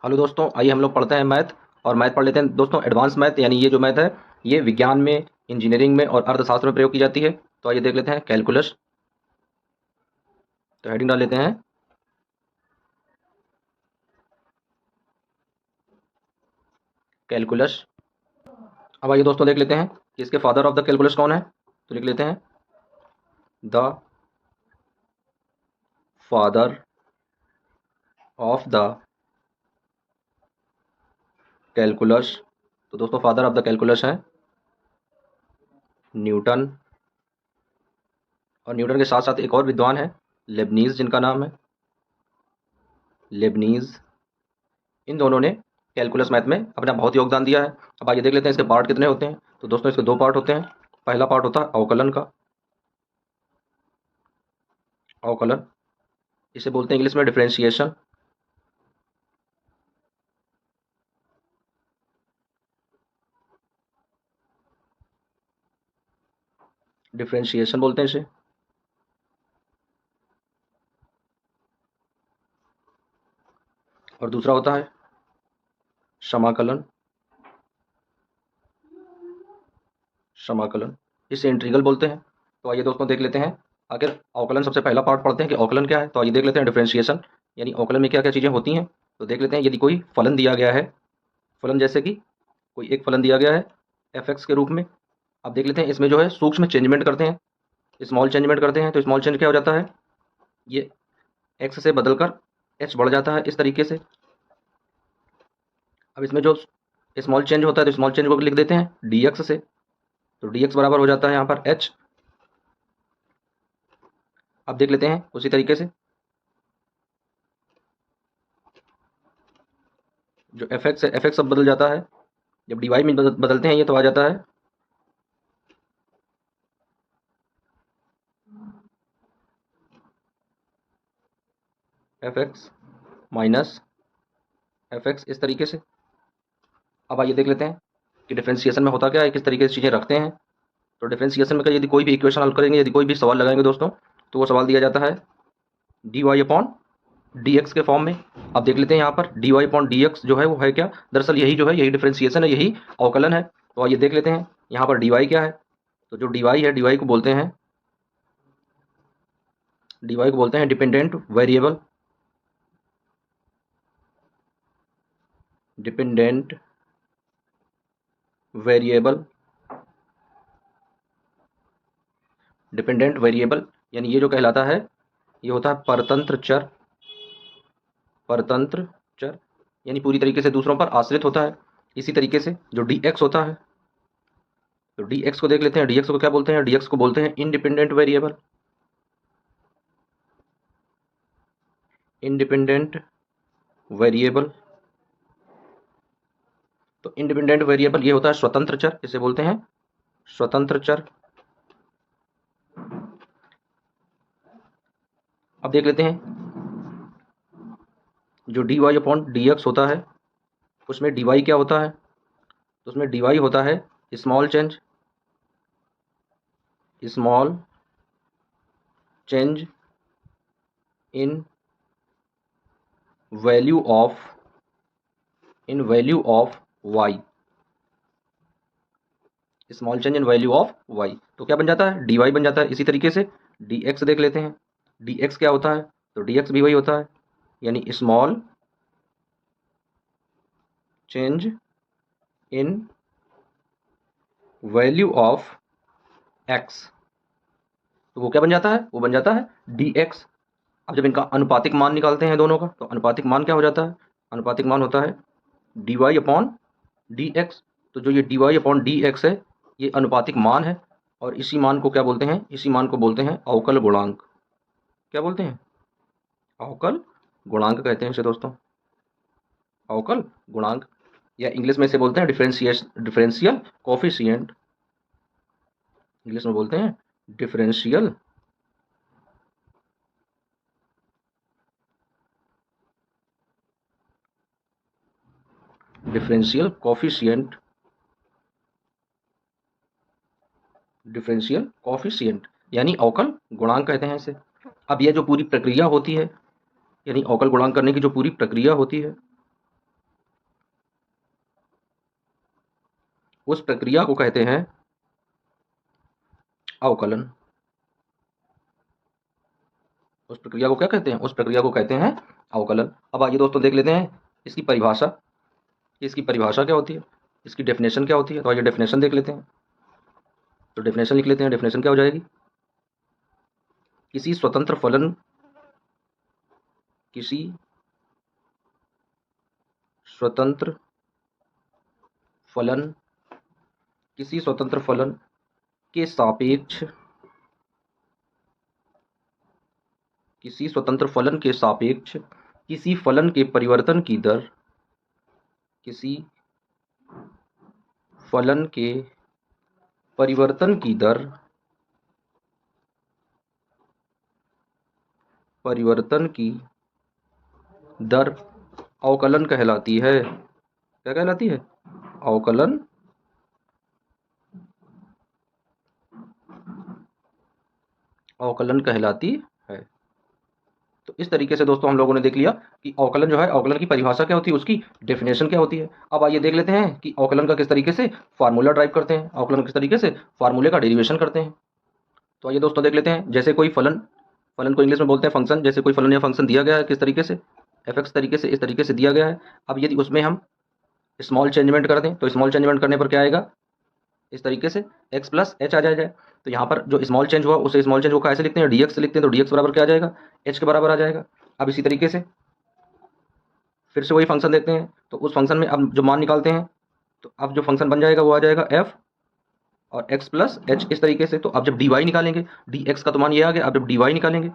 Hello दोस्तों, आइए हम लोग पढ़ते हैं मैथ। और मैथ पढ़ लेते हैं दोस्तों, एडवांस मैथ। यानी ये जो मैथ है ये विज्ञान में, इंजीनियरिंग में और अर्थशास्त्र में प्रयोग की जाती है। तो आइए देख लेते हैं कैलकुलस। तो हेडिंग डाल लेते हैं कैलकुलस। अब आइए दोस्तों देख लेते हैं कि इसके फादर ऑफ द कैलकुलस कौन है। तो लिख लेते हैं the father of the calculus. तो दोस्तों फादर ऑफ द कैलकुलस है न्यूटन। और न्यूटन के साथ साथ एक और विद्वान है लेबनीज, जिनका नाम है लेबनीज। इन दोनों ने कैलकुलस मैथ में अपना बहुत योगदान दिया है। अब आइए देख लेते हैं इसके पार्ट कितने होते हैं। तो दोस्तों इसके दो पार्ट होते हैं। पहला पार्ट होता है अवकलन का। अवकलन इसे बोलते हैं इंग्लिश में डिफरेंशिएशन। डिफरेंशिएशन बोलते हैं इसे। और दूसरा होता है समाकलन। समाकलन इसे इंटीग्रल बोलते हैं। तो आइए दोस्तों देख लेते हैं आखिर अवकलन। सबसे पहला पार्ट पढ़ते हैं कि अवकलन क्या है। तो आइए देख लेते हैं डिफरेंशिएशन, यानी अवकलन में क्या क्या चीज़ें होती हैं। तो देख लेते हैं यदि कोई फलन दिया गया है, फलन जैसे कि कोई एक फलन दिया गया है एफ एक्स के रूप में। अब देख लेते हैं इसमें जो है सूक्ष्म चेंजमेंट करते हैं, स्मॉल चेंजमेंट करते हैं। तो स्मॉल चेंज क्या हो जाता है, ये एक्स से बदलकर एच बढ़ जाता है इस तरीके से। अब इसमें जो स्मॉल चेंज होता है तो स्मॉल चेंज को लिख देते हैं डी एक्स से। तो डी एक्स बराबर हो जाता है यहाँ पर एच। अब देख लेते हैं उसी तरीके से जो एफ एक्स है, एफ एक्स अब बदल जाता है जब डी वाई में बदलते हैं ये, तो आ जाता है F x minus F x, इस तरीके से। अब आइए देख लेते हैं कि डिफरेंशिएशन में होता क्या है, किस तरीके से चीज़ें रखते हैं। तो डिफरेंशिएशन में यदि कोई भी इक्वेशन हल करेंगे, यदि कोई भी सवाल लगाएंगे दोस्तों, तो वो सवाल दिया जाता है d y upon d x के फॉर्म में। अब देख लेते हैं यहाँ पर d y upon d x जो है वो है क्या, दरअसल यही जो है यही डिफरेंशिएशन है, यही अवकलन है। तो आइए देख लेते हैं यहाँ पर डी वाई क्या है। तो जो डी वाई है, डी वाई को बोलते हैं, डी वाई को बोलते हैं dependent variable. Dependent variable, dependent variable यानी ये जो कहलाता है ये होता है परतंत्र चर। परतंत्र चर यानी पूरी तरीके से दूसरों पर आश्रित होता है। इसी तरीके से जो डी एक्स होता है, तो डी एक्स को देख लेते हैं। डी एक्स को क्या बोलते हैं, डी एक्स को बोलते हैं इंडिपेंडेंट वेरिएबल। इंडिपेंडेंट वेरिएबल, तो इंडिपेंडेंट वेरिएबल ये होता है स्वतंत्र चर, इसे बोलते हैं स्वतंत्र चर। अब देख लेते हैं जो d y upon d x होता है उसमें डी वाई क्या होता है। तो उसमें डी वाई होता है small change, small change in value of, in value of y. Small change in value of y तो क्या बन जाता है, डी वाई बन जाता है। इसी तरीके से डी एक्स देख लेते हैं। डी एक्स क्या होता है, तो डी एक्स भी वही होता है, यानी small change in value of x. तो वो क्या बन जाता है, वो बन जाता है डी एक्स। अब जब इनका अनुपातिक मान निकालते हैं दोनों का, तो अनुपातिक मान क्या हो जाता है, अनुपातिक मान होता है d y upon d x. तो जो ये d y upon d x है ये अनुपातिक मान है। और इसी मान को क्या बोलते हैं, इसी मान को बोलते हैं अवकल गुणांक। क्या बोलते हैं, अवकल गुणांक कहते हैं इसे दोस्तों, अवकल गुणांक। या इंग्लिश में इसे बोलते हैं डिफरेंशियल कोफिशिएंट। इंग्लिश में बोलते हैं differential differential coefficient. Differential coefficient यानी अवकल गुणांक कहते हैं इसे। अब यह जो पूरी प्रक्रिया होती है, यानी अवकल गुणांक करने की जो पूरी प्रक्रिया होती है, उस प्रक्रिया को कहते हैं अवकलन। उस प्रक्रिया को क्या कहते हैं? उस प्रक्रिया को कहते हैं अवकलन। अब आइए दोस्तों देख लेते हैं इसकी परिभाषा, इसकी परिभाषा क्या होती है, इसकी डेफिनेशन क्या होती है। तो आइए डेफिनेशन देख लेते हैं। तो डेफिनेशन लिख लेते हैं। डेफिनेशन क्या हो जाएगी? किसी स्वतंत्र फलन, किसी स्वतंत्र फलन, किसी स्वतंत्र फलन के सापेक्ष, किसी स्वतंत्र फलन के सापेक्ष किसी फलन के परिवर्तन की दर, किसी फलन के परिवर्तन की दर, परिवर्तन की दर अवकलन कहलाती है। क्या कहलाती है? अवकलन। अवकलन कहलाती है। तो इस तरीके से दोस्तों हम लोगों ने देख लिया कि अवकलन जो है, अवकलन की परिभाषा क्या होती है, उसकी डेफिनेशन क्या होती है। अब आइए देख लेते हैं कि अवकलन का किस तरीके से फार्मूला ड्राइव करते हैं, अवकलन किस तरीके से फार्मूले का डेरिवेशन करते हैं। तो आइए दोस्तों देख लेते हैं। जैसे कोई फलन, फलन को इंग्लिश में बोलते हैं फंक्शन, जैसे कोई फलन या फंक्शन दिया गया है किस तरीके से, fx तरीके से, इस तरीके से दिया गया है। अब यदि उसमें हम स्मॉल चेंजमेंट कर दें तो स्मॉल चेंजमेंट करने पर क्या आएगा? इस तरीके से x प्लस एच आ जाएगा। तो यहाँ पर जो स्मॉल चेंज हुआ उसे स्मॉल चेंज को कैसे लिखते हैं? dx से लिखते हैं। तो dx बराबर क्या आ जाएगा? h के बराबर आ जाएगा। अब इसी तरीके से फिर से वही फंक्शन देखते हैं। तो उस फंक्शन में अब जो मान निकालते हैं, तो अब जो फंक्शन बन जाएगा वो आ जाएगा f और x प्लस एच, इस तरीके से। तो अब जब dy निकालेंगे, dx का तो मान ये आ गया, अब जब dy निकालेंगे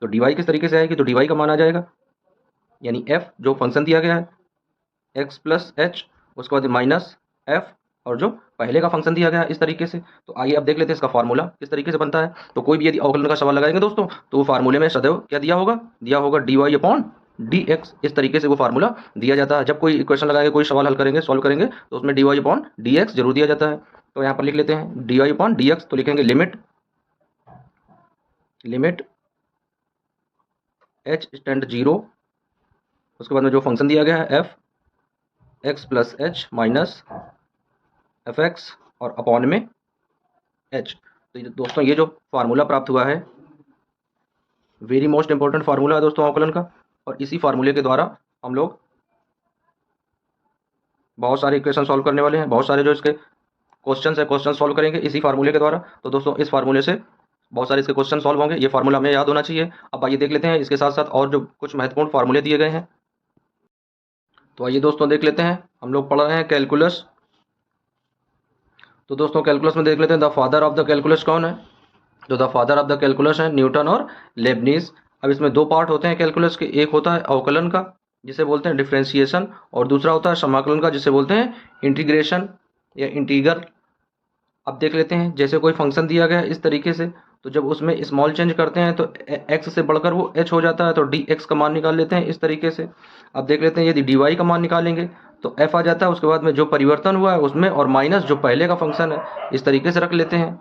तो dy किस तरीके से आएगी? तो dy का मान आ जाएगा, यानी f जो फंक्शन दिया गया है x प्लस एच, उसके बाद माइनस f और जो पहले का फंक्शन दिया गया है इस तरीके से। तो आइए अब देख लेते हैं इसका फार्मूला किस तरीके से बनता है। तो कोई भी यदि अवकलन का सवाल लगाएंगे दोस्तों, तो वो फार्मूले में सदैव क्या दिया होगा? दिया होगा dy अपॉन dx। इस तरीके से वो फार्मूला दिया जाता है। जब कोई इक्वेशन लगाएंगे, कोई सवाल हल करेंगे, सॉल्व करेंगे, तो उसमें dy अपॉन dx जरूर दिया जाता है। तो यहाँ पर लिख लेते हैं dy अपॉन dx। तो लिखेंगे लिमिट, लिमिट h टेंड 0, उसके बाद में जो फंक्शन दिया गया है f x plus H minus F x और अपॉन में h। तो दोस्तों ये जो फार्मूला प्राप्त हुआ है, वेरी मोस्ट इंपॉर्टेंट फार्मूला है दोस्तों अवकलन का। और इसी फार्मूले के द्वारा हम लोग बहुत सारे इक्वेशन सॉल्व करने वाले हैं। बहुत सारे जो इसके क्वेश्चन है, क्वेश्चन सॉल्व करेंगे इसी फार्मूले के द्वारा। तो दोस्तों इस फार्मूले से बहुत सारे इसके क्वेश्चन सॉल्व होंगे। ये फार्मूला हमें याद होना चाहिए। अब आइए देख लेते हैं इसके साथ साथ और जो कुछ महत्वपूर्ण फार्मूले दिए गए हैं। तो आइए दोस्तों देख लेते हैं। हम लोग पढ़ रहे हैं कैलकुलस। तो दोस्तों कैलकुलस में देख लेते हैं the father of the calculus कौन है। तो the father of the calculus है न्यूटन और लेबनीज। अब इसमें दो पार्ट होते हैं कैलकुलस के। एक होता है अवकलन का, जिसे बोलते हैं डिफरेंशिएशन, और दूसरा होता है समाकलन का, जिसे बोलते हैं इंटीग्रेशन या इंटीग्रल। अब देख लेते हैं, जैसे कोई फंक्शन दिया गया है इस तरीके से, तो जब उसमें स्मॉल चेंज करते हैं तो x से बढ़कर वो h हो जाता है। तो dx का मान निकाल लेते हैं इस तरीके से। अब देख लेते हैं यदि dy का मान निकालेंगे तो f आ जाता है, उसके बाद में जो परिवर्तन हुआ है उसमें, और माइनस जो पहले का फंक्शन है, इस तरीके से रख लेते हैं।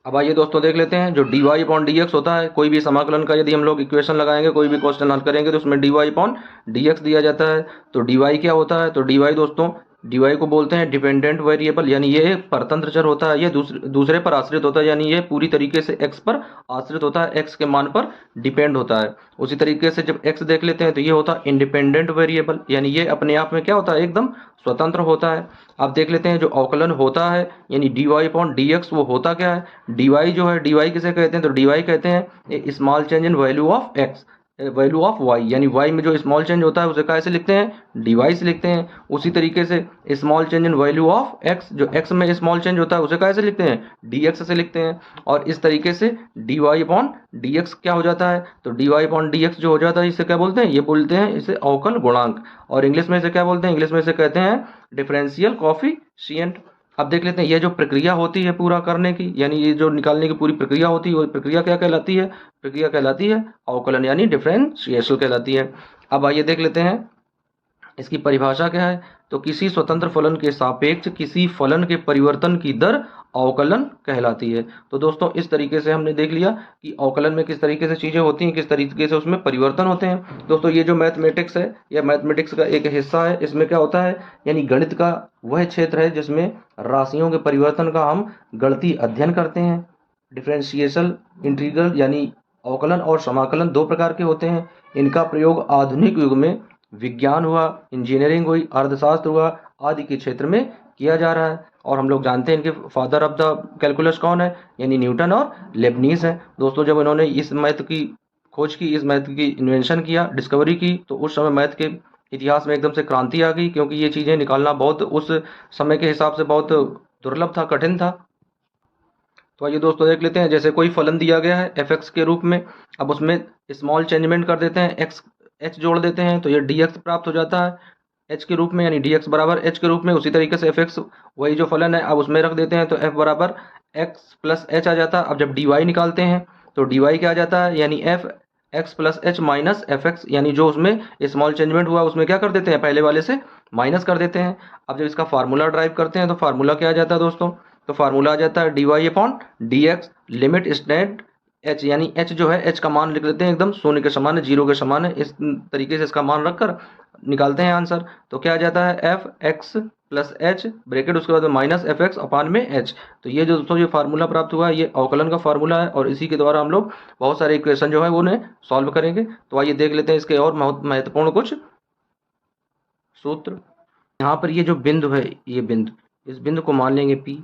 अब आइए दोस्तों देख लेते हैं जो dy अपॉन dx होता है। कोई भी समाकलन का यदि हम लोग इक्वेशन लगाएंगे, कोई भी क्वेश्चन हल करेंगे, तो उसमें dy अपॉन dx दिया जाता है। तो dy क्या होता है? तो dy दोस्तों, dy को बोलते हैं डिपेंडेंट वेरिएबल, यानी ये एक परतंत्र चर होता है। ये दूसरे पर आश्रित होता है, यानी ये पूरी तरीके से x पर आश्रित होता है, x के मान पर डिपेंड होता है। उसी तरीके से जब x देख लेते हैं तो ये होता है इंडिपेंडेंट वेरिएबल, यानी ये अपने आप में क्या होता है? एकदम स्वतंत्र होता है। अब देख लेते हैं जो अवकलन होता है, यानी dy अपॉन dx, वो होता क्या है? dy जो है, dy किसे कहते हैं? तो dy कहते हैं small change in value of x, value of y, यानी y में जो स्मॉल चेंज होता है उसे कैसे लिखते हैं? dy से लिखते हैं। उसी तरीके से small change in value of x, जो x में स्मॉल चेंज होता है उसे कैसे लिखते हैं? dx से लिखते हैं। और इस तरीके से dy अपॉन dx क्या हो जाता है? तो dy अपॉन dx जो हो जाता है, इसे क्या बोलते हैं? ये बोलते हैं इसे अवकल गुणांक, और इंग्लिश में इसे क्या बोलते हैं? इंग्लिश में इसे कहते हैं डिफरेंशियल कोएफिशिएंट। अब देख लेते हैं ये जो प्रक्रिया होती है पूरा करने की, यानी ये जो निकालने की पूरी प्रक्रिया होती है, वो प्रक्रिया क्या कहलाती है? प्रक्रिया कहलाती है अवकलन, यानी डिफरेंशिएशन कहलाती है। अब आइए देख लेते हैं इसकी परिभाषा क्या है। तो किसी स्वतंत्र फलन के सापेक्ष किसी फलन के परिवर्तन की दर अवकलन कहलाती है। तो दोस्तों इस तरीके से हमने देख लिया कि अवकलन में किस तरीके से चीज़ें होती हैं, किस तरीके से उसमें परिवर्तन होते हैं। दोस्तों ये जो मैथमेटिक्स है, यह मैथमेटिक्स का एक हिस्सा है। इसमें क्या होता है, यानी गणित का वह क्षेत्र है जिसमें राशियों के परिवर्तन का हम गणितीय अध्ययन करते हैं। डिफरेंशिएशन, इंटीग्रल यानी अवकलन और समाकलन दो प्रकार के होते हैं। इनका प्रयोग आधुनिक युग में विज्ञान हुआ, इंजीनियरिंग हुई, अर्थशास्त्र हुआ आदि के क्षेत्र में किया जा रहा है। और हम लोग जानते हैं इनके फादर ऑफ द कैलकुलस कौन है, यानी न्यूटन और लेबनीज है। दोस्तों जब इन्होंने इस मैथ की खोज की, इस मैथ की इन्वेंशन किया, डिस्कवरी की, तो उस समय मैथ के इतिहास में एकदम से क्रांति आ गई, क्योंकि ये चीज़ें निकालना बहुत उस समय के हिसाब से बहुत दुर्लभ था, कठिन था। तो आइए दोस्तों देख लेते हैं, जैसे कोई फलन दिया गया है एफ एक्स के रूप में, अब उसमें स्मॉल चेंजमेंट कर देते हैं, एक्स एच जोड़ देते हैं, तो ये डी एक्स प्राप्त हो जाता है एच के रूप में, यानी डी एक्स बराबर एच के रूप में। उसी तरीके से एफ एक्स वही जो फलन है अब उसमें रख देते हैं, तो एफ बराबर एक्स प्लस एच आ जाता है। अब जब डी वाई निकालते हैं तो डी वाई क्या आ जाता है, यानी F x plus H minus F x, यानी जो उसमें स्मॉल चेंजमेंट हुआ उसमें क्या कर देते हैं, पहले वाले से माइनस कर देते हैं। अब जब इसका फार्मूला ड्राइव करते हैं तो फार्मूला क्या आ जाता है दोस्तों, तो फार्मूला आ जाता है d y upon d x limit stand h, यानी एच जो है एच का मान लिख लेते हैं एकदम शून्य के समान है, जीरो के समान है। इस तरीके से इसका मान रखकर निकालते हैं आंसर, तो क्या आ जाता है F x plus H bracket उसके बाद माइनस एफ एक्स अपान में एच। तो ये जो दोस्तों ये फार्मूला प्राप्त हुआ है, ये अवकलन का फार्मूला है, और इसी के द्वारा हम लोग बहुत सारे इक्वेशन जो है वो उन्हें सॉल्व करेंगे। तो आइए देख लेते हैं इसके और महत्वपूर्ण कुछ सूत्र। यहाँ पर ये जो बिंदु है, ये बिंदु, इस बिंदु को मान लेंगे P।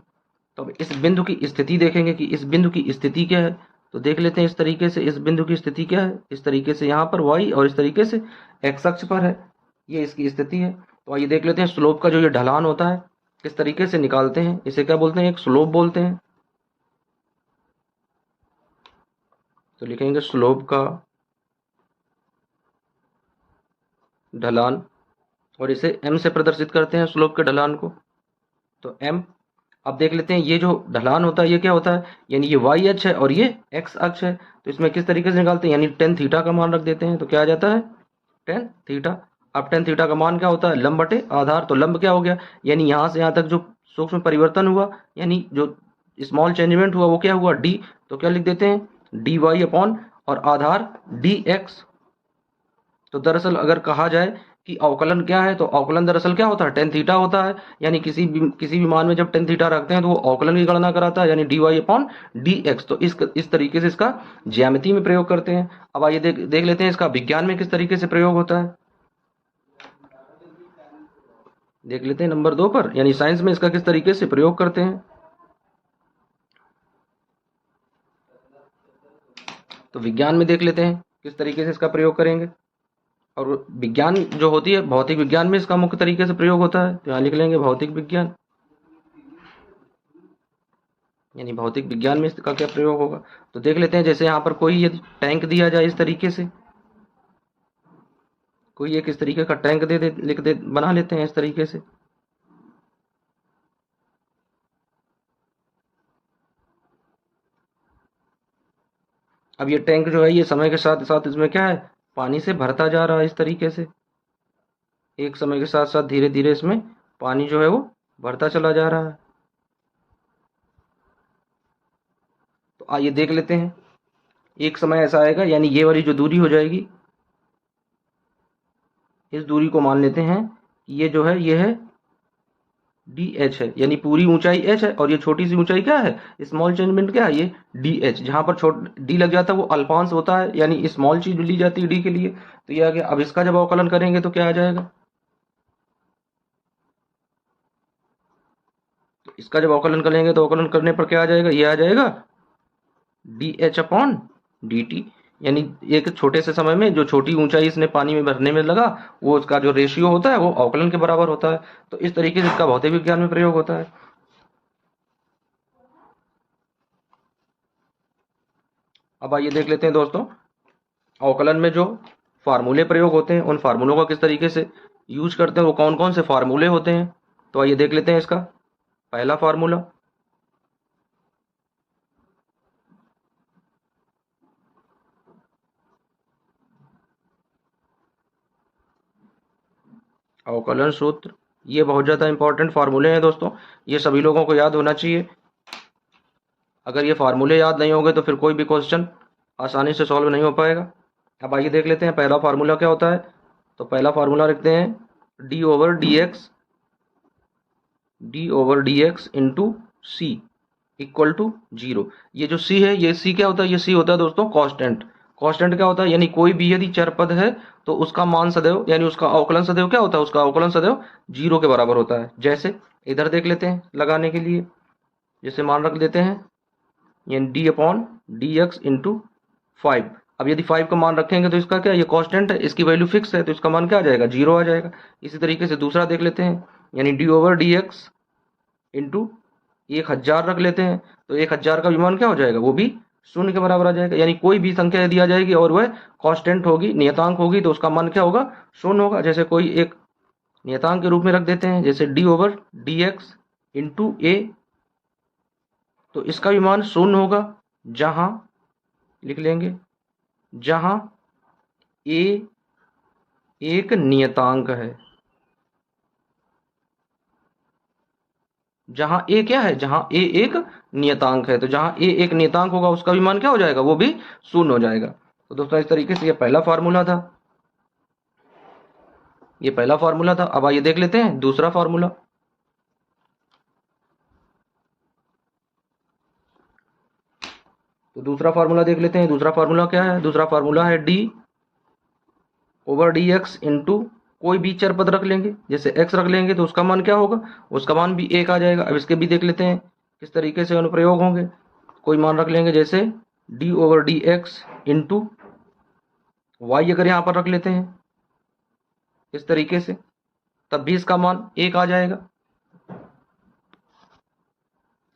तो अब इस बिंदु की स्थिति देखेंगे कि इस बिंदु की स्थिति क्या है, तो देख लेते हैं इस तरीके से इस बिंदु की स्थिति क्या है। इस तरीके से यहाँ पर y और इस तरीके से x अक्ष पर है, ये इसकी स्थिति है। तो आइए देख लेते हैं स्लोप का जो ये ढलान होता है किस तरीके से निकालते हैं, इसे क्या बोलते हैं, एक स्लोप बोलते हैं। तो लिखेंगे स्लोप का ढलान, और इसे m से प्रदर्शित करते हैं स्लोप के ढलान को, तो m। अब देख लेते हैं ये जो ढलान होता है ये क्या होता है, यानी ये y अक्ष है और ये x अक्ष है। तो इसमें किस तरीके से निकालते हैं, यानी टेन थीटा का मान रख देते हैं, तो क्या आ जाता है टेन थीटा। अब टेन थीटा का मान क्या होता है, लंब बटे आधार। तो लंब क्या हो गया, यानी यहाँ से यहाँ तक जो सूक्ष्म परिवर्तन हुआ, यानी जो स्मॉल चेंजमेंट हुआ वो क्या हुआ d। तो क्या लिख देते हैं डी वाई अपॉन और आधार डी एक्स। तो दरअसल अगर कहा जाए कि अवकलन क्या है, तो अवकलन दरअसल क्या होता है, टेन थीटा होता है। यानी किसी भी मान में जब टेन थीटा रखते हैं तो वो अवकलन की गणना कराता है, यानी d y upon d x. तो इस तरीके से इसका ज्यामिति में प्रयोग करते हैं। अब आइए देख लेते हैं इसका विज्ञान में किस तरीके से प्रयोग होता है। देख लेते हैं नंबर 2 पर, यानी साइंस में इसका किस तरीके से प्रयोग करते हैं। तो विज्ञान में देख लेते हैं किस तरीके से इसका प्रयोग करेंगे। और विज्ञान जो होती है, भौतिक विज्ञान में इसका मुख्य तरीके से प्रयोग होता है, तो यहाँ लिख लेंगे भौतिक विज्ञान, यानी भौतिक विज्ञान में इसका क्या प्रयोग होगा। तो देख लेते हैं, जैसे यहाँ पर कोई यदि टैंक दिया जाए इस तरीके से, कोई एक इस तरीके का टैंक लिख दे बना लेते हैं इस तरीके से। अब ये टैंक जो है ये समय के साथ साथ इसमें क्या है, पानी से भरता जा रहा है इस तरीके से। एक समय के साथ साथ धीरे धीरे इसमें पानी जो है वो बढ़ता चला जा रहा है। तो आइए देख लेते हैं, एक समय ऐसा आएगा, यानी ये वाली जो दूरी हो जाएगी, इस दूरी को मान लेते हैं ये जो है ये है डी एच है, यानी पूरी ऊंचाई एच है और ये छोटी सी ऊंचाई क्या है, स्मॉल चेंजमेंट क्या है, ये डी एच। जहां पर डी लग जाता है वो अल्फांस होता है, यानी स्मॉल चीज ली जाती है डी के लिए। तो ये आ गया। अब इसका जब अवकलन करेंगे तो क्या आ जाएगा, तो इसका जब अवकलन करेंगे तो अवकलन करने पर क्या आ जाएगा, ये आ जाएगा D H upon D T. यानी एक छोटे से समय में जो छोटी ऊंचाई इसने पानी में भरने में लगा, वो उसका जो रेशियो होता है वो अवकलन के बराबर होता है। तो इस तरीके से इसका भौतिक विज्ञान में प्रयोग होता है। अब आइए देख लेते हैं दोस्तों, अवकलन में जो फार्मूले प्रयोग होते हैं उन फार्मूलों का किस तरीके से यूज करते हैं, वो कौन कौन से फार्मूले होते हैं। तो आइए देख लेते हैं इसका पहला फार्मूला, अवकलन सूत्र। ये बहुत ज़्यादा इंपॉर्टेंट फार्मूले हैं दोस्तों, ये सभी लोगों को याद होना चाहिए। अगर ये फार्मूले याद नहीं होंगे तो फिर कोई भी क्वेश्चन आसानी से सॉल्व नहीं हो पाएगा। अब आइए देख लेते हैं पहला फार्मूला क्या होता है। तो पहला फार्मूला लिखते हैं d over D x into c equal to 0। ये जो सी है, ये सी क्या होता है? ये सी होता है दोस्तों कांस्टेंट। कांस्टेंट क्या होता है? यानी कोई भी यदि चर पद है तो उसका मान सदैव, यानी उसका अवकलन सदैव क्या होता है? उसका अवकलन सदैव 0 के बराबर होता है। जैसे इधर देख लेते हैं लगाने के लिए, जैसे मान रख देते हैं यानी D upon d x into 5। अब यदि 5 का मान रखेंगे तो इसका क्या, ये कांस्टेंट है, इसकी वैल्यू फिक्स है, तो इसका मान क्या आ जाएगा? 0 आ जाएगा। इसी तरीके से दूसरा देख लेते हैं, यानी D over D x into 1000 रख लेते हैं, तो 1000 का भी मान क्या हो जाएगा? वो भी 0 के बराबर आ जाएगा। यानी कोई भी संख्या यदि आ जाएगी और वह कांस्टेंट होगी, नियतांक होगी, तो उसका मान क्या होगा? 0 होगा। जैसे कोई एक नियतांक के रूप में रख देते हैं, जैसे D over D x into A, तो इसका भी मान 0 होगा, जहां लिख लेंगे जहां ए एक नियतांक है। जहां ए क्या है? जहां ए एक नियतांक है, तो जहां ए एक नियतांक होगा उसका भी मान क्या हो जाएगा? वो भी 0 हो जाएगा। तो दोस्तों इस तरीके से ये पहला फार्मूला था, ये पहला फार्मूला था। अब आइए देख लेते हैं दूसरा फार्मूला। तो दूसरा फार्मूला देख लेते हैं। दूसरा फार्मूला क्या है? दूसरा फार्मूला है D over D x into कोई भी चर पद रख लेंगे, जैसे x रख लेंगे तो उसका मान क्या होगा? उसका मान भी 1 आ जाएगा। अब इसके भी देख लेते हैं किस तरीके से अनुप्रयोग होंगे। कोई मान रख लेंगे, जैसे D over D x into y अगर यहाँ पर रख लेते हैं इस तरीके से, तब भी इसका मान 1 आ जाएगा।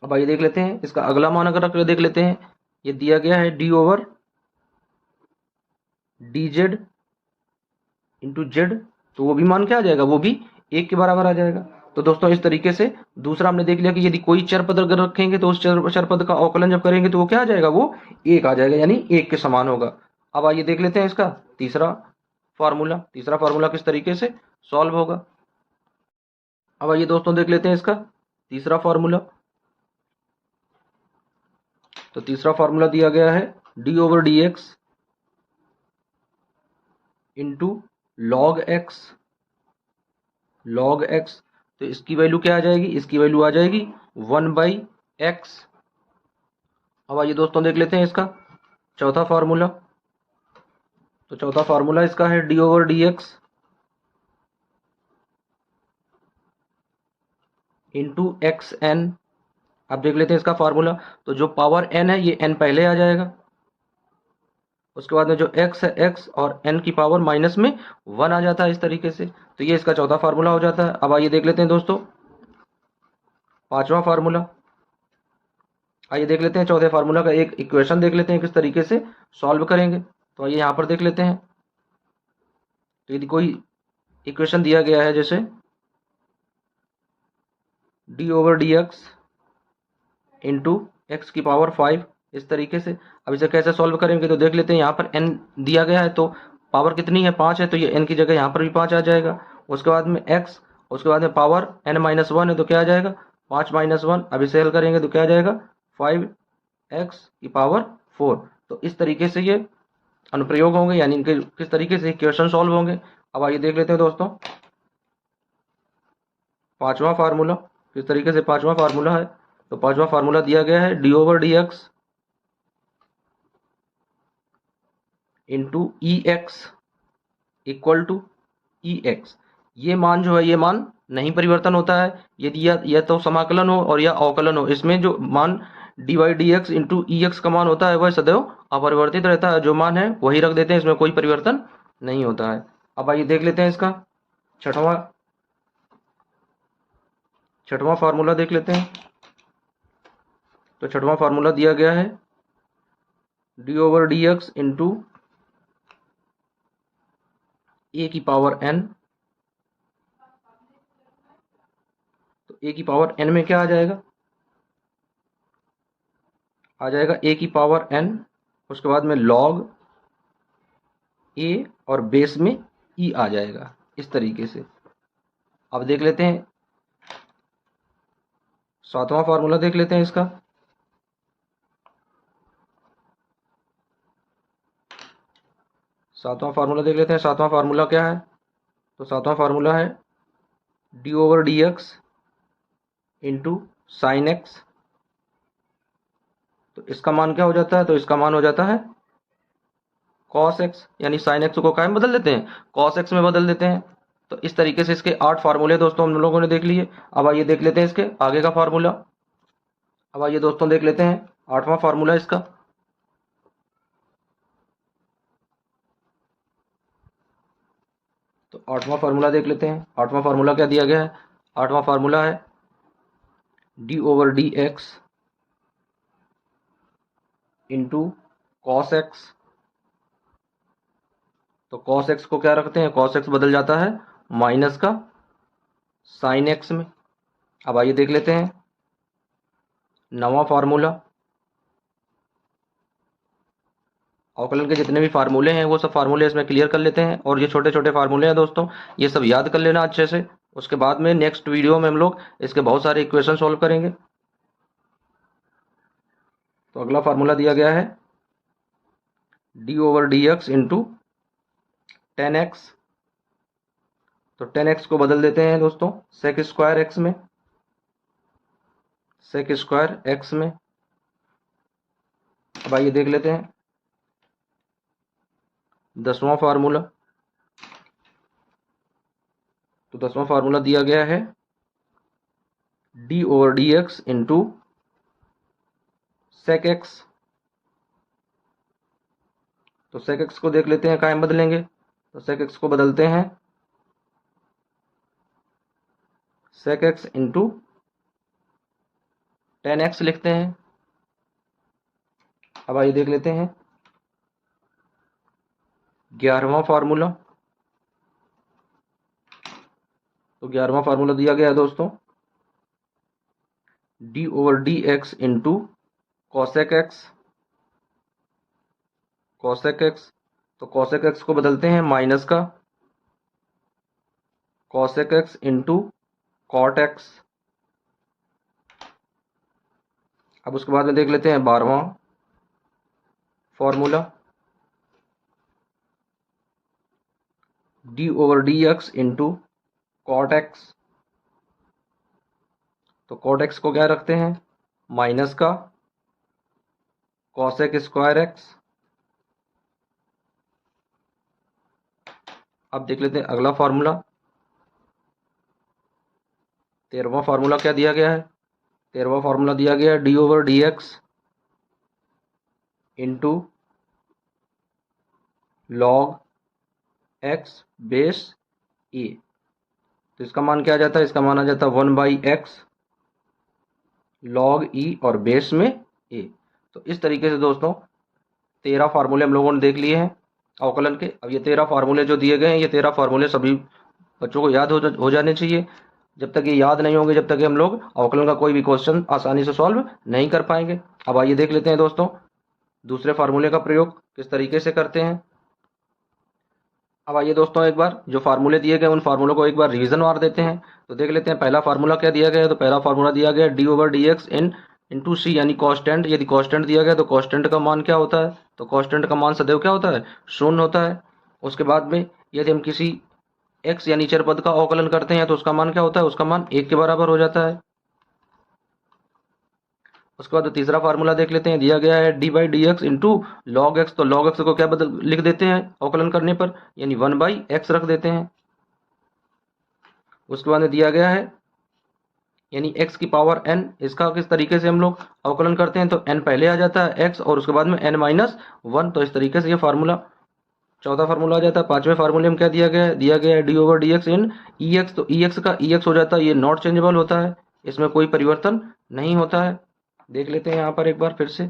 अब आइए देख लेते हैं इसका अगला मान अगर रख देख लेते हैं। ये दिया गया है D over D Z into Z, तो वो भी मान क्या आ जाएगा? वो भी 1 के बराबर आ जाएगा। तो दोस्तों इस तरीके से दूसरा हमने देख लिया कि यदि कोई चर पद अगर रखेंगे तो उस चर पद का अवकलन जब करेंगे तो वो क्या आ जाएगा? वो 1 आ जाएगा, यानी 1 के समान होगा। अब आइए देख लेते हैं इसका तीसरा फार्मूला। तीसरा फार्मूला किस तरीके से सॉल्व होगा। अब आइए दोस्तों देख लेते हैं इसका तीसरा फार्मूला। तो तीसरा फार्मूला दिया गया है D over D x into log x तो इसकी वैल्यू क्या आ जाएगी? इसकी वैल्यू आ जाएगी 1/x। अब आइए दोस्तों देख लेते हैं इसका चौथा फार्मूला। तो चौथा फार्मूला इसका है D over D x into x n. अब देख लेते हैं इसका फार्मूला। तो जो पावर n है ये n पहले आ जाएगा, उसके बाद में जो x है x, और n की पावर माइनस में 1 आ जाता है इस तरीके से। तो ये इसका चौथा फार्मूला हो जाता है। अब आइए देख लेते हैं दोस्तों पांचवा फार्मूला। आइए देख लेते हैं चौथे फार्मूला का एक इक्वेशन देख लेते हैं किस तरीके से सॉल्व करेंगे। तो आइए यहाँ पर देख लेते हैं। तो यदि कोई इक्वेशन दिया गया है, जैसे D over D x into x की पावर 5 इस तरीके से। अब इसे कैसे सॉल्व करेंगे तो देख लेते हैं। यहाँ पर n दिया गया है तो पावर कितनी है? 5 है, तो ये n की जगह यहाँ पर भी 5 आ जाएगा। उसके बाद में x, उसके बाद में पावर n-1 है, तो क्या आ जाएगा? 5-1। अब इसे हल करेंगे तो क्या आ जाएगा? 5x की पावर 4। तो इस तरीके से ये अनुप्रयोग होंगे, यानी इनके किस तरीके से क्वेश्चन सॉल्व होंगे। अब आइए देख लेते हैं दोस्तों पांचवा फार्मूला किस तरीके से पांचवा फार्मूला है। तो पांचवा फार्मूला दिया गया है D over D x into E x equal to e x. ये मान जो है ये मान नहीं परिवर्तन होता है, यदि या तो समाकलन हो और या अवकलन हो। इसमें जो मान D Y D x into ई एक्स का मान होता है वह सदैव अपरिवर्तित रहता है, जो मान है वही रख देते हैं, इसमें कोई परिवर्तन नहीं होता है। अब आइए देख लेते हैं इसका छठवां फार्मूला देख लेते हैं। तो छठवां फार्मूला दिया गया है D over D x into A की पावर n। तो ए की पावर n में क्या आ जाएगा? आ जाएगा a की पावर n, उसके बाद में log a और बेस में e आ जाएगा इस तरीके से। अब देख लेते हैं सातवां फार्मूला देख लेते हैं इसका। सातवां फार्मूला देख लेते हैं। सातवां फार्मूला क्या है? तो सातवां फार्मूला है D over D x into sine x. तो इसका मान क्या हो जाता है? तो इसका मान हो जाता है कॉस एक्स, यानी साइन एक्स को क्या में बदल देते हैं? कॉस एक्स में बदल देते हैं। तो इस तरीके से इसके 8 फार्मूले दोस्तों हम लोगों ने देख लिए। अब आइए देख लेते हैं इसके आगे का फार्मूला। अब आइए दोस्तों देख लेते हैं 8वां फार्मूला इसका। तो 8वां फार्मूला देख लेते हैं। 8वां फार्मूला क्या दिया गया है? 8वां फार्मूला है D over D x into cos x. तो कॉस एक्स को क्या रखते हैं? कॉस एक्स बदल जाता है माइनस का साइन एक्स में। अब आइए देख लेते हैं 9वां फार्मूला। अवकलन के जितने भी फार्मूले हैं वो सब फार्मूले इसमें क्लियर कर लेते हैं, और ये छोटे छोटे फार्मूले हैं दोस्तों, ये सब याद कर लेना अच्छे से। उसके बाद में नेक्स्ट वीडियो में हम लोग इसके बहुत सारे इक्वेशन सॉल्व करेंगे। तो अगला फार्मूला दिया गया है D over D x into tan x. तो टेन एक्स को बदल देते हैं दोस्तों सेक स्क्वायर एक्स में। सेक स्क्वायर एक्स में। अब आइए देख लेते हैं 10वां फार्मूला। तो 10वां फार्मूला दिया गया है D over D x into sec x. तो सेक एक्स को देख लेते हैं कहाँ बदलेंगे। तो सेक एक्स को बदलते हैं sec x into tan x लिखते हैं। अब आइए देख लेते हैं 11वां फार्मूला। तो 11वां फार्मूला दिया गया है दोस्तों D over D x into cosec X. Cosec X. तो कॉसेक एक्स को बदलते हैं माइनस का cosec X into cot X. अब उसके बाद में देख लेते हैं 12वां formula D over D x into cot X. तो कॉट एक्स को क्या रखते हैं? माइनस का कॉसेक स्क्वायर एक्स। अब देख लेते हैं अगला फार्मूला। 13वां फार्मूला क्या दिया गया है? 13वां फार्मूला दिया गया है D over D x into log X base A. तो इसका मान क्या आ जाता है? इसका मान आ जाता है 1/x लॉग ई और बेस में ए। तो इस तरीके से दोस्तों 13 फार्मूले हम लोगों ने देख लिए हैं अवकलन के। अब ये 13 फार्मूले जो दिए गए हैं, ये 13 फार्मूले सभी बच्चों को याद हो जाने चाहिए। जब तक ये याद नहीं होंगे, जब तक हम लोग अवकलन का कोई भी क्वेश्चन आसानी से सॉल्व नहीं कर पाएंगे। अब आइए देख लेते हैं दोस्तों दूसरे फार्मूले का प्रयोग किस तरीके से करते हैं। अब आइए दोस्तों एक बार जो फार्मूले दिए गए उन फार्मूलों को एक बार रिवीजन मार देते हैं। तो देख लेते हैं पहला फार्मूला क्या दिया गया है। तो पहला फार्मूला दिया गया D over D x into C, यानी कॉन्स्टेंट। यदि कॉन्स्टेंट दिया गया तो कॉन्स्टेंट का मान क्या होता है? तो कॉन्स्टेंट का मान सदैव क्या होता है? शून्य होता है। उसके बाद में यदि हम किसी एक्स यानी चर पद का अवकलन करते हैं तो उसका मान क्या होता है? उसका मान 1 के बराबर हो जाता है। उसके बाद तीसरा फार्मूला देख लेते हैं। दिया गया है D by D x into log x. तो लॉग एक्स को क्या बदल लिख देते हैं अवकलन करने पर, यानी 1/x रख देते हैं। उसके बाद में दिया गया है यानी x की पावर n। इसका किस तरीके से हम लोग अवकलन करते हैं? तो n पहले आ जाता है x और उसके बाद में n-1। तो इस तरीके से ये फार्मूला चौथा फार्मूला आ जाता है। पांचवें फार्मूले में क्या दिया गया है? दिया गया है डी ओवर डी एक्स इन ई एक्स। तो ई एक्स का ई एक्स हो जाता है, ये नॉट चेंजेबल होता है, इसमें कोई परिवर्तन नहीं होता है। देख लेते हैं यहाँ पर एक बार फिर से,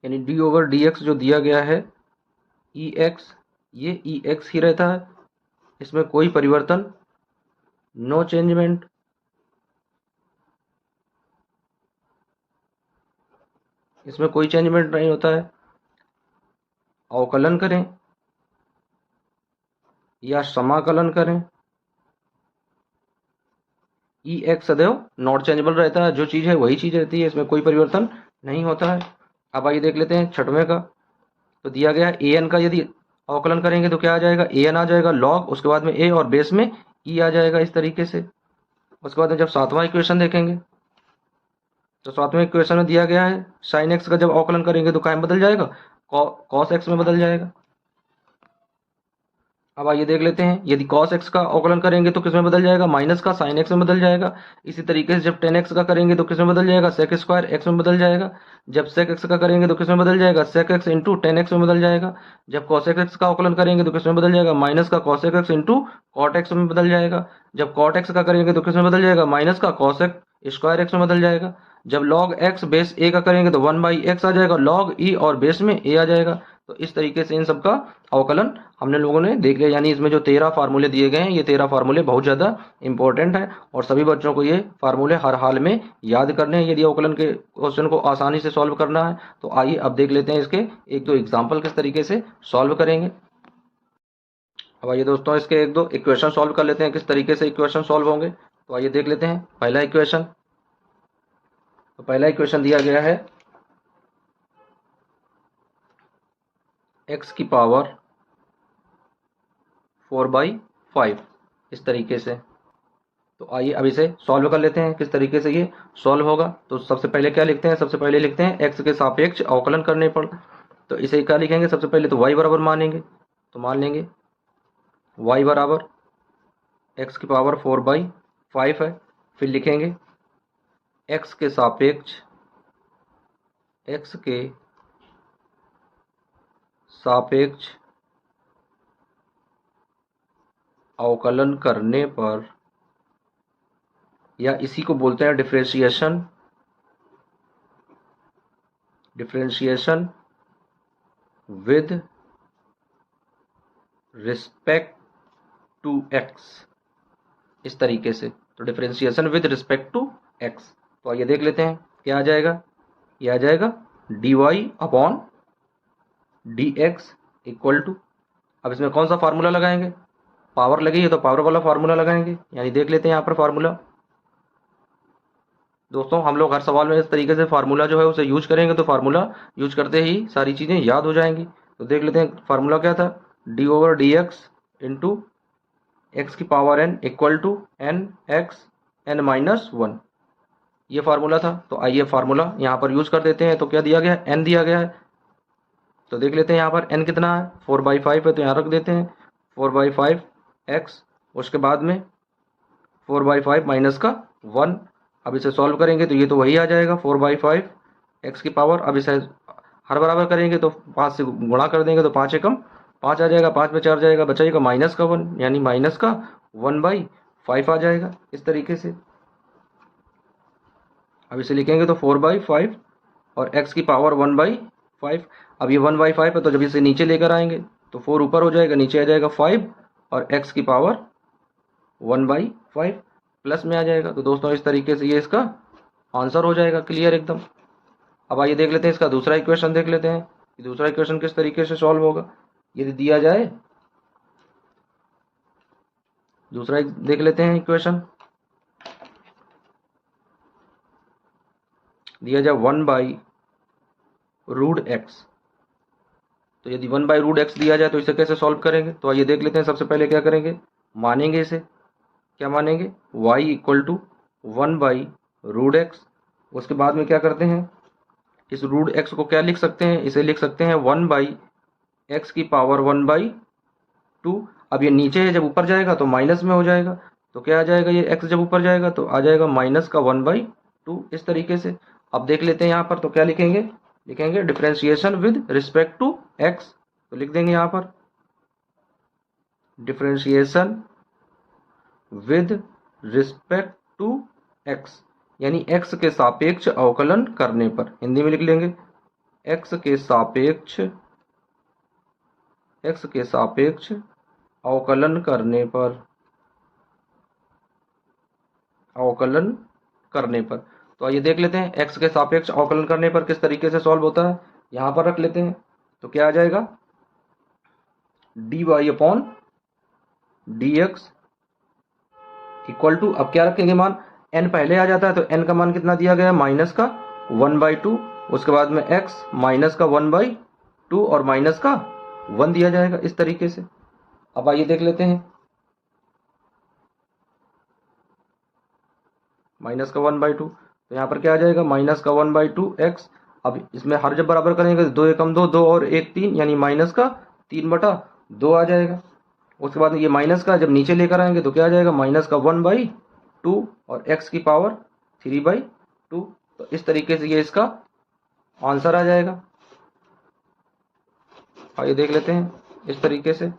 यानी डी ओवर डी एक्स जो दिया गया है ई एक्स, ये ई एक्स ही रहता है, इसमें कोई परिवर्तन, नो चेंजमेंट। इसमें कोई चेंजमेंट नहीं होता है। अवकलन करें या समाकलन करें, ई एक्स सदैव नॉट चेंजेबल रहता है, जो चीज़ है वही चीज़ रहती है, इसमें कोई परिवर्तन नहीं होता है। अब आइए देख लेते हैं छठवें का। तो दिया गया ए एन का यदि अवकलन करेंगे तो क्या आ जाएगा, ए एन आ जाएगा लॉग, उसके बाद में ए और बेस में ई आ जाएगा इस तरीके से। उसके बाद में जब सातवां इक्वेशन देखेंगे तो सातवें इक्वेशन में दिया गया है साइन एक्स का जब अवकलन करेंगे तो क्या में बदल जाएगा, कॉस एक्स में बदल जाएगा। अब आइए देख लेते हैं, यदि cos x का अवकलन करेंगे तो किसमें बदल जाएगा, माइनस का sin x में बदल जाएगा। इसी तरीके से जब tan x का करेंगे तो किसमें बदल जाएगा, sec स्क्वायर x में बदल जाएगा। जब sec x का करेंगे तो किसमें बदल जाएगा, sec x into tan x में बदल जाएगा। जब cos x का अवकलन करेंगे तो किसमें बदल जाएगा, माइनस का cos x into cot x में बदल जाएगा। जब cot x का करेंगे तो किसमें बदल जाएगा, माइनस का cos x स्क्वायर x में बदल जाएगा। जब log x बेस a का करेंगे तो 1/x आ जाएगा, log e और बेस में a आ जाएगा। तो इस तरीके से इन सब का अवकलन हमने लोगों ने देख लिया। यानी इसमें जो 13 फार्मूले दिए गए हैं, ये 13 फार्मूले बहुत ज़्यादा इंपॉर्टेंट हैं और सभी बच्चों को ये फार्मूले हर हाल में याद करने हैं यदि अवकलन के क्वेश्चन को आसानी से सॉल्व करना है। तो आइए अब देख लेते हैं इसके एक दो एग्जाम्पल किस तरीके से सॉल्व करेंगे। अब आइए दोस्तों इसके एक दो इक्वेशन सॉल्व कर लेते हैं, किस तरीके से इक्वेशन सॉल्व होंगे। तो आइए देख लेते हैं पहला इक्वेशन। तो पहला इक्वेशन दिया गया है x की पावर 4/5 इस तरीके से। तो आइए अब इसे सॉल्व कर लेते हैं किस तरीके से ये सॉल्व होगा। तो सबसे पहले क्या लिखते हैं, सबसे पहले लिखते हैं x के सापेक्ष अवकलन करने पर। तो इसे क्या लिखेंगे, सबसे पहले तो y बराबर मानेंगे। तो मान लेंगे y बराबर x की पावर 4/5 है। फिर लिखेंगे x के सापेक्ष अवकलन करने पर, या इसी को बोलते हैं differentiation with respect to x इस तरीके से। तो differentiation with respect to x। तो आइए देख लेते हैं क्या आ जाएगा, ये आ जाएगा dy/dx इक्वल टू, अब इसमें कौन सा फार्मूला लगाएंगे, पावर लगी है तो पावर वाला फार्मूला लगाएंगे। यानी देख लेते हैं यहाँ पर फार्मूला। दोस्तों हम लोग हर सवाल में इस तरीके से फार्मूला जो है उसे यूज करेंगे, तो फार्मूला यूज करते ही सारी चीज़ें याद हो जाएंगी। तो देख लेते हैं फार्मूला क्या था, d/dx इंटू एक्स की power n equal to n(x(n-1) ये फार्मूला था। तो आइए फार्मूला यहाँ पर यूज कर देते हैं। तो क्या दिया गया है, n दिया गया है। तो देख लेते हैं यहाँ पर n कितना है, 4/5 है, तो यहाँ रख देते हैं 4/5x, उसके बाद में 4/5 माइनस का 1। अब इसे सॉल्व करेंगे तो ये तो वही आ जाएगा 4/5 x की पावर। अब इसे हर बराबर करेंगे तो 5 से गुणा कर देंगे तो 5 एकम 5 आ जाएगा, 5 में 4 जाएगा, बचाएगा माइनस का 1, यानी माइनस का 1/5 आ जाएगा इस तरीके से। अब इसे लिखेंगे तो 4/5 और x की पावर 1/5। अब ये 1/5 है तो जब इसे नीचे लेकर आएंगे तो 4 ऊपर हो जाएगा, नीचे आ जाएगा 5 और x की पावर 1/5 प्लस में आ जाएगा। तो दोस्तों इस तरीके से ये इसका आंसर हो जाएगा, क्लियर एकदम। अब आइए देख लेते हैं इसका दूसरा इक्वेशन, देख लेते हैं कि दूसरा इक्वेशन किस तरीके से सॉल्व होगा। यदि दिया जाए, दूसरा देख लेते हैं इक्वेशन, दिया जाए 1/√x। तो यदि 1/√x दिया जाए तो इसे कैसे सॉल्व करेंगे। तो आइए देख लेते हैं। सबसे पहले क्या करेंगे, मानेंगे इसे, क्या मानेंगे, y इक्वल टू 1/√x। उसके बाद में क्या करते हैं, इस √x को क्या लिख सकते हैं, इसे लिख सकते हैं 1/x की पावर 1/2। अब ये नीचे है, जब ऊपर जाएगा तो माइनस में हो जाएगा। तो क्या आ जाएगा, ये x जब ऊपर जाएगा तो आ जाएगा माइनस का 1/2 इस तरीके से। अब देख लेते हैं यहाँ पर, तो क्या लिखेंगे, लिखेंगे differentiation with respect to x। तो लिख देंगे यहाँ पर differentiation with respect to x, यानी x के सापेक्ष अवकलन करने पर। हिंदी में लिख लेंगे x के सापेक्ष अवकलन करने पर। तो आइए देख लेते हैं x के सापेक्ष अवकलन करने पर किस तरीके से सॉल्व होता है। यहाँ पर रख लेते हैं तो क्या आ जाएगा, dy/dx इक्वल टू, अब क्या रखेंगे मान, n पहले आ जाता है तो n का मान कितना दिया गया है, माइनस का 1/2। उसके बाद में x माइनस का 1/2 2 और माइनस का 1 दिया जाएगा इस तरीके से। अब आइए देख लेते हैं, माइनस का 1/2, तो यहाँ पर क्या आ जाएगा, माइनस का 1/2 एक्स। अब इसमें हर जब बराबर करेंगे तो 2 एकम 2, 2 और 1 3, यानी माइनस का 3/2 आ जाएगा। उसके बाद ये माइनस का जब नीचे लेकर आएंगे तो क्या आ जाएगा, माइनस का 1/2 और एक्स की पावर 3/2। तो इस तरीके से ये इसका आंसर आ जाएगा। आइए देख लेते हैं, इस तरीके से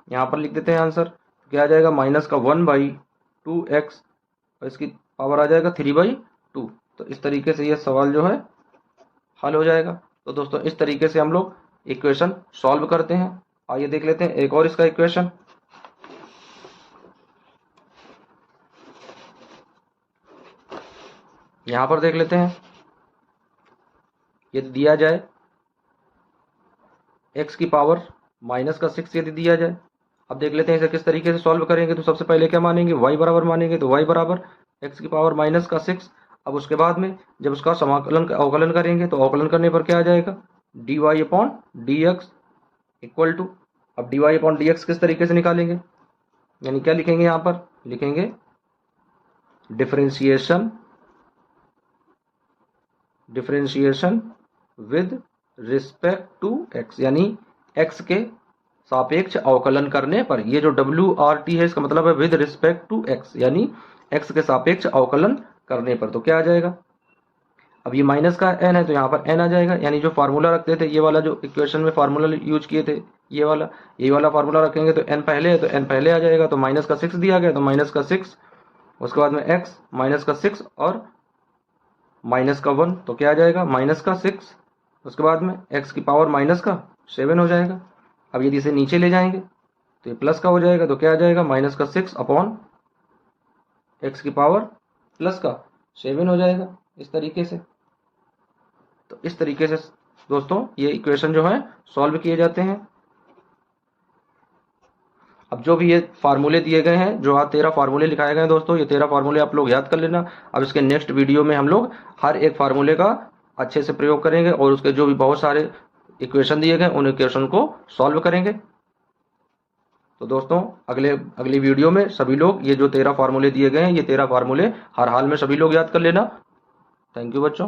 यहाँ पर लिख देते हैं आंसर। क्या आ जाएगा, माइनस का 1/2 एक्स और इसकी पावर आ जाएगा 3/2। तो इस तरीके से ये सवाल जो है हल हो जाएगा। तो दोस्तों इस तरीके से हम लोग इक्वेशन सॉल्व करते हैं। आइए देख लेते हैं एक और इसका इक्वेशन। यहाँ पर देख लेते हैं, यदि दिया जाए x की पावर माइनस का 6 यदि दिया जाए। अब देख लेते हैं इसे किस तरीके से सॉल्व करेंगे। तो सबसे पहले क्या मानेंगे, y बराबर मानेंगे। तो y बराबर x की पावर माइनस का 6। अब उसके बाद में जब उसका समाकलन अवकलन करेंगे तो अवकलन करने पर क्या आ जाएगा, dy/dx इक्वल टू, अब dy/dx किस तरीके से निकालेंगे, यानी क्या लिखेंगे, यहाँ पर लिखेंगे differentiation with respect to x, यानी x के सापेक्ष अवकलन करने पर। ये जो WRT है इसका मतलब है विद रिस्पेक्ट टू x, यानी x के सापेक्ष अवकलन करने पर। तो क्या आ जाएगा, अब ये माइनस का n है तो यहाँ पर n आ जाएगा, यानी जो फार्मूला रखते थे, ये वाला जो इक्वेशन में फार्मूला यूज किए थे, ये वाला फार्मूला रखेंगे तो n पहले है तो n पहले आ जाएगा। तो माइनस का 6 दिया गया तो माइनस का 6, उसके बाद में x माइनस का 6 और माइनस का 1, तो क्या आ जाएगा, माइनस का 6, उसके बाद में x की पावर माइनस का 7 हो जाएगा। अब यदि इसे नीचे ले जाएंगे तो ये प्लस का हो जाएगा। तो क्या आ जाएगा, माइनस का 6 अपॉन x की पावर प्लस का 7 हो जाएगा इस तरीके से। तो इस तरीके से दोस्तों ये इक्वेशन जो है सॉल्व किए जाते हैं। अब जो भी ये फार्मूले दिए गए हैं, जो 13 फार्मूले लिखाए गए हैं दोस्तों, ये 13 फार्मूले आप लोग याद कर लेना। अब इसके नेक्स्ट वीडियो में हम लोग हर एक फार्मूले का अच्छे से प्रयोग करेंगे और उसके जो भी बहुत सारे इक्वेशन दिए गए उन इक्वेशन को सॉल्व करेंगे। तो दोस्तों अगली वीडियो में सभी लोग ये जो 13 फार्मूले दिए गए हैं, ये 13 फार्मूले हर हाल में सभी लोग याद कर लेना। थैंक यू बच्चों।